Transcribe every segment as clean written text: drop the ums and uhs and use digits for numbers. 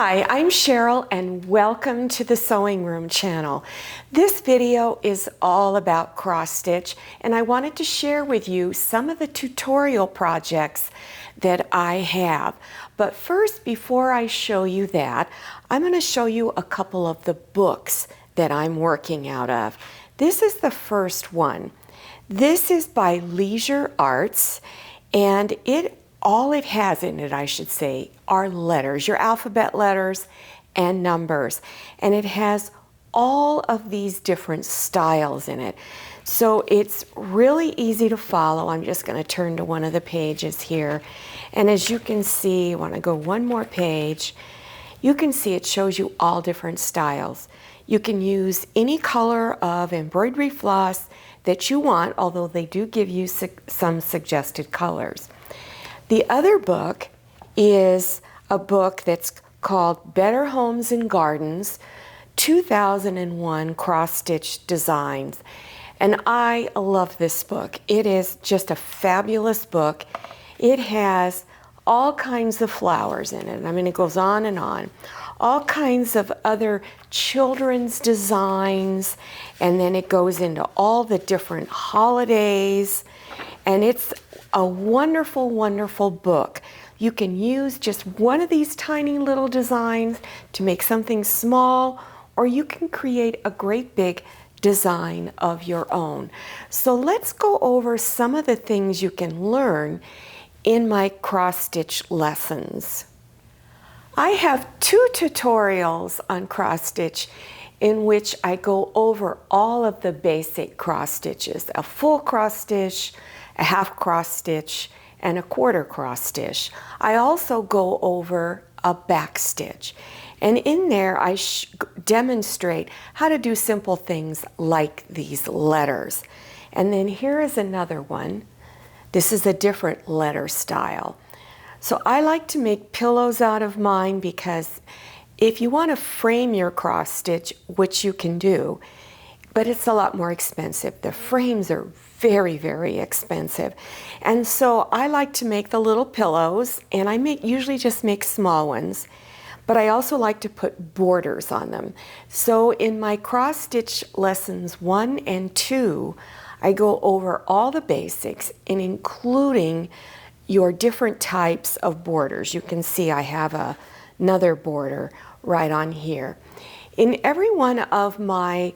Hi, I'm Cheryl and welcome to the Sewing Room channel. This video is all about cross stitch and I wanted to share with you some of the tutorial projects that I have. But first, before I show you that, I'm going to show you a couple of the books that I'm working out of. This is the first one. This is by Leisure Arts, and all it has in it, I should say, are letters, your alphabet letters and numbers. And it has all of these different styles in it. So it's really easy to follow. I'm just going to turn to one of the pages here. And as you can see, when I go one more page, you can see it shows you all different styles. You can use any color of embroidery floss that you want, although they do give you some suggested colors. The other book is a book that's called Better Homes and Gardens, 2001 Cross-Stitch Designs. And I love this book. It is just a fabulous book. It has all kinds of flowers in it. I mean, it goes on and on. All kinds of other children's designs, and then it goes into all the different holidays. And it's a wonderful, wonderful book. You can use just one of these tiny little designs to make something small, or you can create a great big design of your own. So let's go over some of the things you can learn in my cross-stitch lessons. I have two tutorials on cross-stitch in which I go over all of the basic cross stitches, a full cross stitch, a half cross stitch, and a quarter cross stitch. I also go over a back stitch. And in there I demonstrate how to do simple things like these letters. And then here is another one. This is a different letter style. So I like to make pillows out of mine because if you want to frame your cross stitch, which you can do, but it's a lot more expensive. The frames are very, very expensive. And so I like to make the little pillows, and I usually just make small ones, but I also like to put borders on them. So in my cross stitch lessons 1 and 2, I go over all the basics and including your different types of borders. You can see I have another border right on here. In every one of my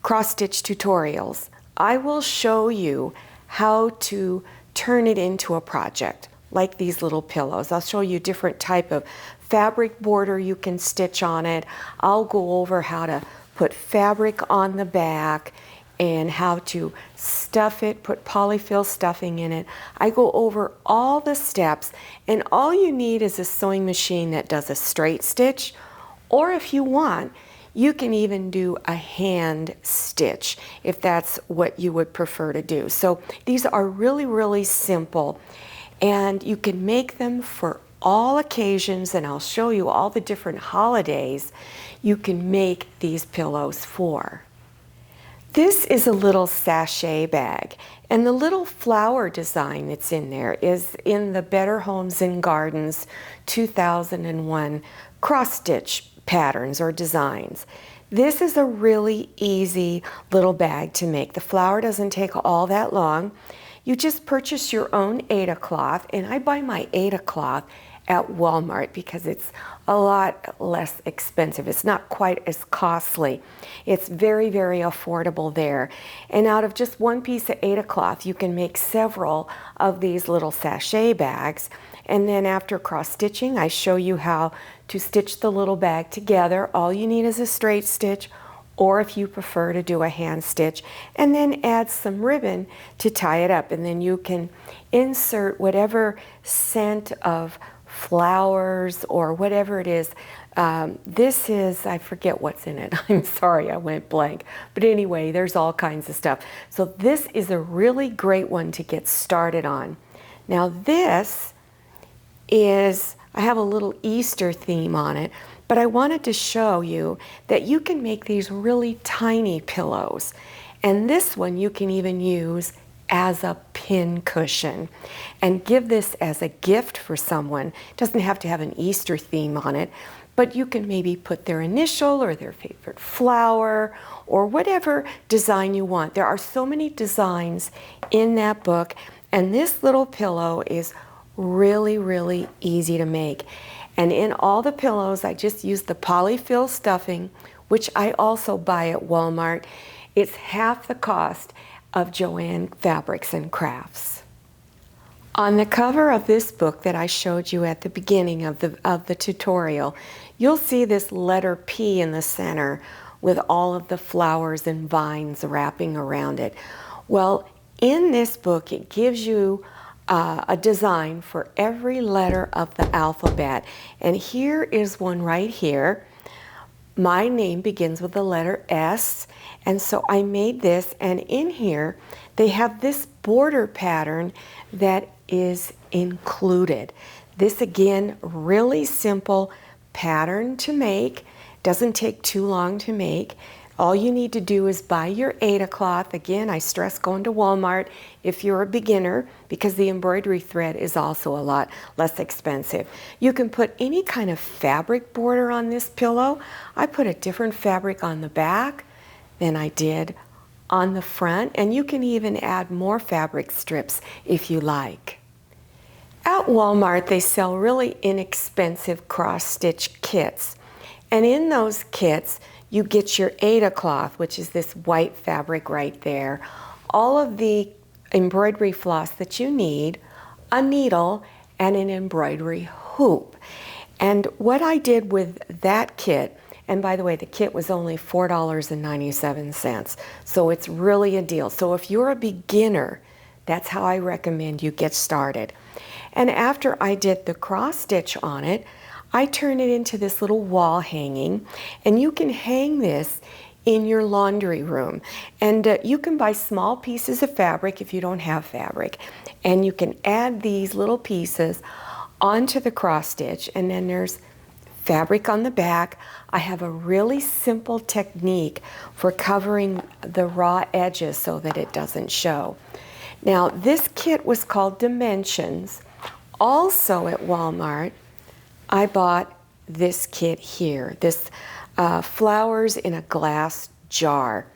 cross-stitch tutorials, I will show you how to turn it into a project, like these little pillows. I'll show you different type of fabric border you can stitch on it. I'll go over how to put fabric on the back and how to stuff it, put polyfill stuffing in it. I go over all the steps, and all you need is a sewing machine that does a straight stitch, or if you want, you can even do a hand stitch if that's what you would prefer to do. So these are really, really simple, and you can make them for all occasions, and I'll show you all the different holidays you can make these pillows for. This is a little sachet bag, and the little flower design that's in there is in the Better Homes and Gardens 2001 cross-stitch patterns or designs. This is a really easy little bag to make. The flower doesn't take all that long. You just purchase your own Aida cloth, and I buy my Aida cloth at Walmart because it's a lot less expensive. It's not quite as costly. It's very, very affordable there. And out of just one piece of Aida cloth, you can make several of these little sachet bags. And then after cross stitching, I show you how to stitch the little bag together. All you need is a straight stitch, or if you prefer to do a hand stitch, and then add some ribbon to tie it up. And then you can insert whatever scent of flowers or whatever it is. This is, I forget what's in it. I'm sorry, I went blank. But anyway, there's all kinds of stuff. So this is a really great one to get started on. Now this is, I have a little Easter theme on it, but I wanted to show you that you can make these really tiny pillows. And this one you can even use as a pin cushion and give this as a gift for someone. It doesn't have to have an Easter theme on it, but you can maybe put their initial or their favorite flower or whatever design you want. There are so many designs in that book, and this little pillow is really, really easy to make. And in all the pillows, I just use the polyfill stuffing, which I also buy at Walmart. It's half the cost of Joann Fabrics and Crafts. On the cover of this book that I showed you at the beginning of the tutorial, you'll see this letter P in the center with all of the flowers and vines wrapping around it. Well, in this book, it gives you a design for every letter of the alphabet. And here is one right here. My name begins with the letter S, and so I made this, and in here they have this border pattern that is included. This, again, really simple pattern to make. Doesn't take too long to make. All you need to do is buy your Aida cloth. Again, I stress going to Walmart if you're a beginner, because the embroidery thread is also a lot less expensive. You can put any kind of fabric border on this pillow. I put a different fabric on the back than I did on the front, and you can even add more fabric strips if you like. At Walmart, they sell really inexpensive cross-stitch kits, and in those kits, you get your Aida cloth, which is this white fabric right there, all of the embroidery floss that you need, a needle, and an embroidery hoop. And what I did with that kit, and by the way, the kit was only $4.97, so it's really a deal. So if you're a beginner, that's how I recommend you get started. And after I did the cross stitch on it, I turn it into this little wall hanging, and you can hang this in your laundry room. And you can buy small pieces of fabric if you don't have fabric, and you can add these little pieces onto the cross stitch, and then there's fabric on the back. I have a really simple technique for covering the raw edges so that it doesn't show. Now, this kit was called Dimensions. Also at Walmart, I bought this kit here, this flowers in a glass jar.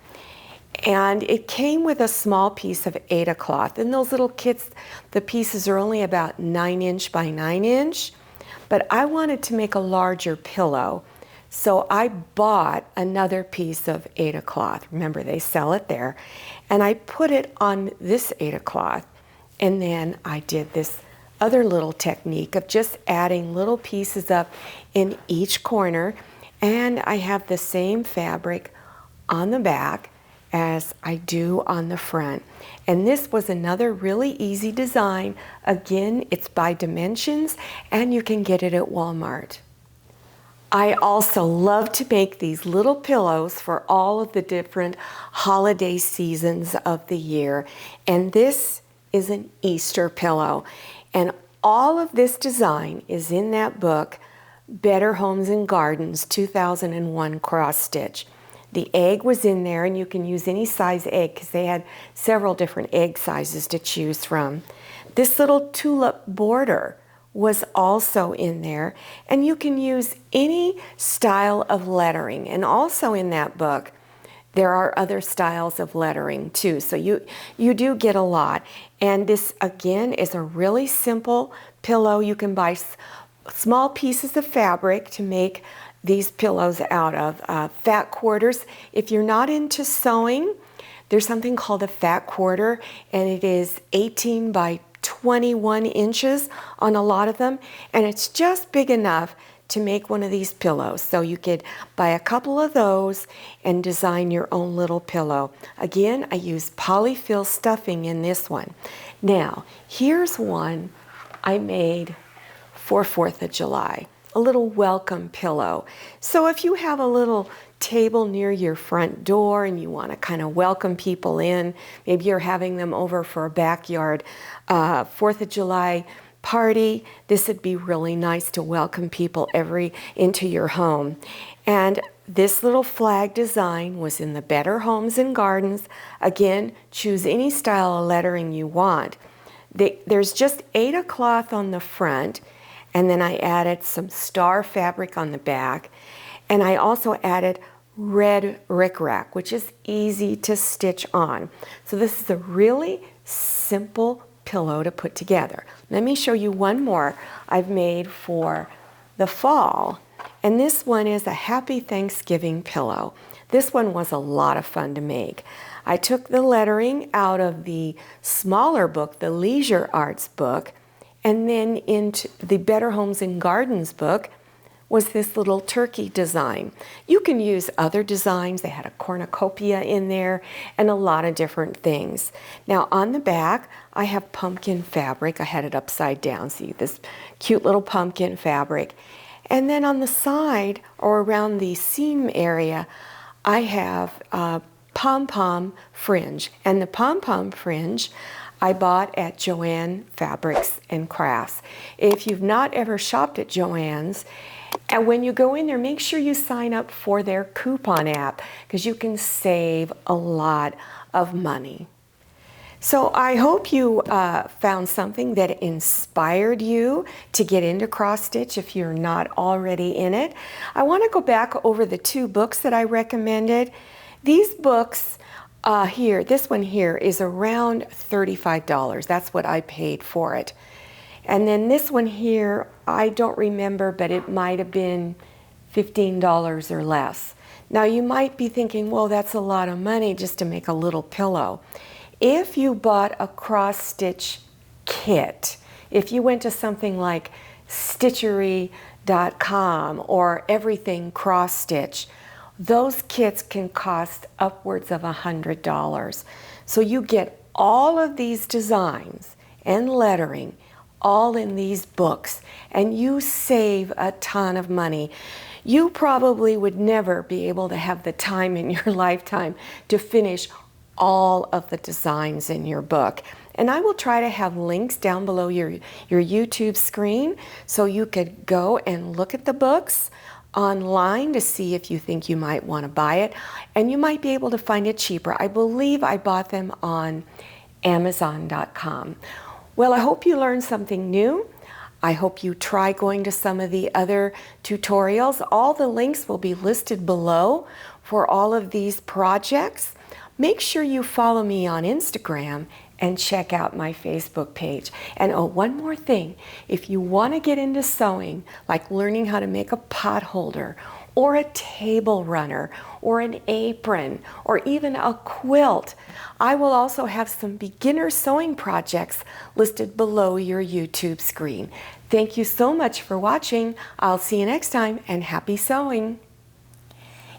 And it came with a small piece of Aida cloth. In those little kits, the pieces are only about 9" by 9". But I wanted to make a larger pillow, so I bought another piece of Aida cloth. Remember, they sell it there. And I put it on this Aida cloth, and then I did this other little technique of just adding little pieces up in each corner, and I have the same fabric on the back as I do on the front. And this was another really easy design. Again, it's by Dimensions, and you can get it at Walmart. I also love to make these little pillows for all of the different holiday seasons of the year. And this is an Easter pillow. And all of this design is in that book, Better Homes and Gardens 2001 Cross Stitch. The egg was in there, and you can use any size egg because they had several different egg sizes to choose from. This little tulip border was also in there, and you can use any style of lettering. And also in that book, there are other styles of lettering too, so you do get a lot. And this, again, is a really simple pillow. You can buy small pieces of fabric to make these pillows out of. Fat quarters. If you're not into sewing, there's something called a fat quarter, and it is 18 by 21 inches on a lot of them, and it's just big enough to make one of these pillows. So you could buy a couple of those and design your own little pillow. Again, I use polyfill stuffing in this one. Now, here's one I made for 4th of July, a little welcome pillow. So if you have a little table near your front door and you want to kind of welcome people in, maybe you're having them over for a backyard 4th of July party, this would be really nice to welcome people into your home. And this little flag design was in the Better Homes and Gardens. Again, choose any style of lettering you want. There's just Aida cloth on the front, and then I added some star fabric on the back, and I also added red rickrack, which is easy to stitch on. So this is a really simple pillow to put together. Let me show you one more I've made for the fall, and this one is a Happy Thanksgiving pillow. This one was a lot of fun to make. I took the lettering out of the smaller book, the Leisure Arts book, and then into the Better Homes and Gardens book was this little turkey design. You can use other designs. They had a cornucopia in there and a lot of different things. Now on the back, I have pumpkin fabric. I had it upside down. See this cute little pumpkin fabric. And then on the side or around the seam area, I have pom-pom fringe. And the pom-pom fringe I bought at Joann Fabrics and Crafts. If you've not ever shopped at Joann's, and when you go in there, make sure you sign up for their coupon app because you can save a lot of money. So I hope you found something that inspired you to get into cross stitch if you're not already in it. I want to go back over the two books that I recommended. These books here, this one here is around $35. That's what I paid for it. And then this one here, I don't remember, but it might have been $15 or less. Now you might be thinking, well, that's a lot of money just to make a little pillow. If you bought a cross stitch kit, if you went to something like Stitchery.com or Everything Cross Stitch, those kits can cost upwards of $100. So you get all of these designs and lettering all in these books, and you save a ton of money. You probably would never be able to have the time in your lifetime to finish all of the designs in your book. And I will try to have links down below your YouTube screen so you could go and look at the books online to see if you think you might want to buy it, and you might be able to find it cheaper. I believe I bought them on Amazon.com. Well, I hope you learned something new. I hope you try going to some of the other tutorials. All the links will be listed below for all of these projects. Make sure you follow me on Instagram and check out my Facebook page. And oh, one more thing. If you want to get into sewing, like learning how to make a pot holder or a table runner or an apron or even a quilt, I will also have some beginner sewing projects listed below your YouTube screen. Thank you so much for watching. I'll see you next time, and happy sewing.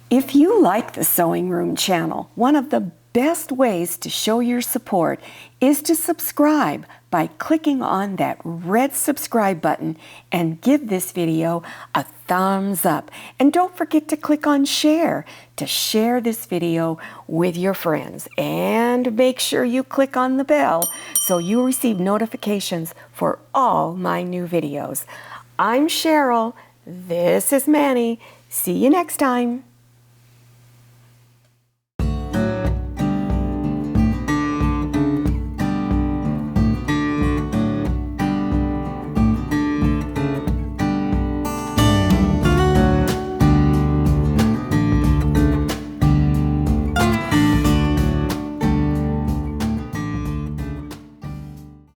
If you like the Sewing Room channel, one of the best ways to show your support is to subscribe by clicking on that red subscribe button and give this video a thumbs up. And don't forget to click on share to share this video with your friends. And make sure you click on the bell so you receive notifications for all my new videos. I'm Cheryl. This is Manny. See you next time.